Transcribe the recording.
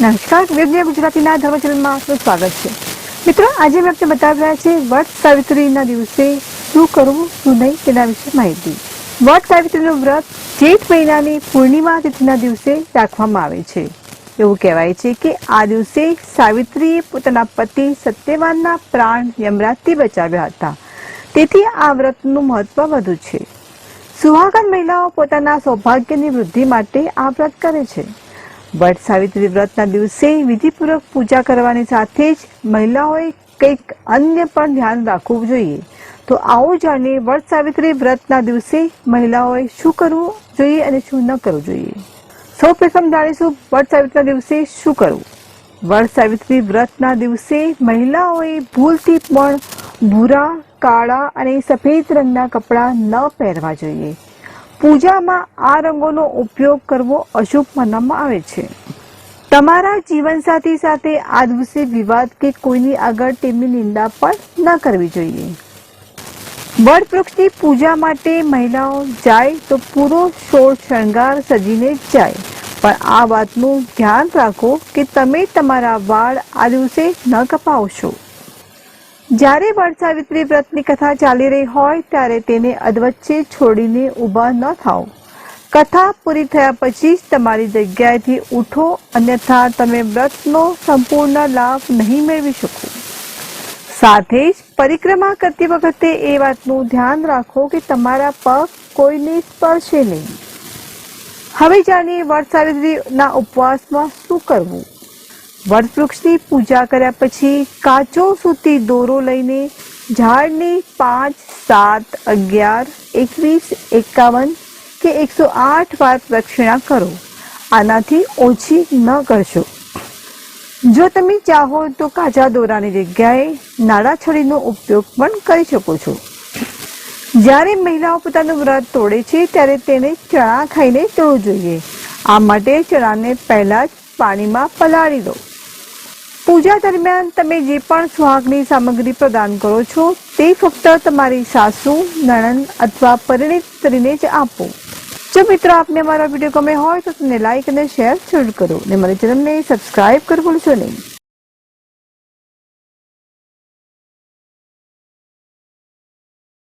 નમસ્કાર, વેદવ્યા ગુજરાતીના ધર્મ ચેનલમાં આપનું સ્વાગત છે. મિત્રો, આજે મેં આપને બતાવી રહ્યા છે વટ સાવિત્રીના દિવસે શું કરવું શું નહીં તેના વિશે માહિતી. વટ સાવિત્રીનું વ્રત જેઠ મહિનાની પૂર્ણિમા તિથિના દિવસે રાખવામાં આવે છે. એવું કહેવાય છે કે આ દિવસે સાવિત્રીએ પોતાના પતિ સત્યવાનના પ્રાણ યમરાજથી બચાવ્યા હતા. તેથી આ વ્રતનું મહત્વ વધુ છે. સુહાગન મહિલાઓ પોતાના સૌભાગ્યની વૃદ્ધિ માટે આ વ્રત કરે છે. વટ સાવિત્રી વ્રતના દિવસે વિધિપૂર્વક પૂજા કરવાની સાથે જ મહિલાઓએ કંઈક અન્ય પણ ધ્યાન રાખવું જોઈએ. તો આવો જાણીએ વટ સાવિત્રી વ્રતના દિવસે મહિલાઓએ શું કરવું જોઈએ અને શું ન કરવું જોઈએ. સૌપ્રથમ જાણીશું વટ સાવિત્રીના દિવસે શું કરવું. વટ સાવિત્રી વ્રતના દિવસે મહિલાઓએ ભૂલથી પણ ભૂરા, કાળા અને સફેદ રંગના કપડાં ન પહેરવા જોઈએ. પૂજામાં આ રંગોનો ઉપયોગ કરવો અશુભ માનવામાં આવે છે. તમારા જીવનસાથી સાથે આ દિવસે વિવાદ કે કોઈની આગળ તેમની નિંદા પણ ન કરવી જોઈએ. વડ વૃક્ષની પૂજા માટે મહિલાઓ જાય તો પૂરો સોળ શણગાર સજીને જ જાય. પણ આ વાતનું ધ્યાન રાખો કે તમે તમારા વાળ આ દિવસે ન કપાવશો. જ્યારે વટ સાવિત્રી વ્રતની કથા ચાલી રહી હોય ત્યારે તેને અધવચ્ચે છોડીને ઊભા ન થાઓ. કથા પૂરી થયા પછી જ તમારી જગ્યાએથી ઉઠો, અન્યથા તમે વ્રતનો સંપૂર્ણ લાભ નહીં મેળવી શકો. સાથે જ પરિક્રમા કરતી વખતે એ વાતનું ધ્યાન રાખો કે તમારા પગ કોઈને સ્પર્શે નહીં. હવે જાણીએ વટ સાવિત્રીના ઉપવાસમાં શું કરવું. વટવૃક્ષની પૂજા કર્યા પછી કાચો સૂતી દોરો લઈને ઝાડની 5, 7, 11, 21, 51 કે 108 વાર પ્રદક્ષિણા કરો. આનાથી ઓછી ન કરશો. જો તમે ચાહો તો કાચા દોરાની જગ્યાએ નાળા છડીનો ઉપયોગ પણ કરી શકો છો. જ્યારે મહિલાઓ પોતાનું વ્રત તોડે છે ત્યારે તેને ચણા ખાઈને તોડવું જોઈએ. આ માટે ચણાને પહેલા જ પાણીમાં પલાળી દો. પૂજા દરમિયાન તમે જે પણ સુહાગની સામગ્રી પ્રદાન કરો છો તે ફક્ત તમારી સાસુ, નણંદ અથવા પરિણીત સ્ત્રીને જ આપો. જો મિત્રો આપને અમારો વિડીયો ગમે હોય તો તેને લાઈક અને શેર જરૂર કરો અને મારી ચેનલને સબસ્ક્રાઇબ કરવું ભૂલશો નહીં.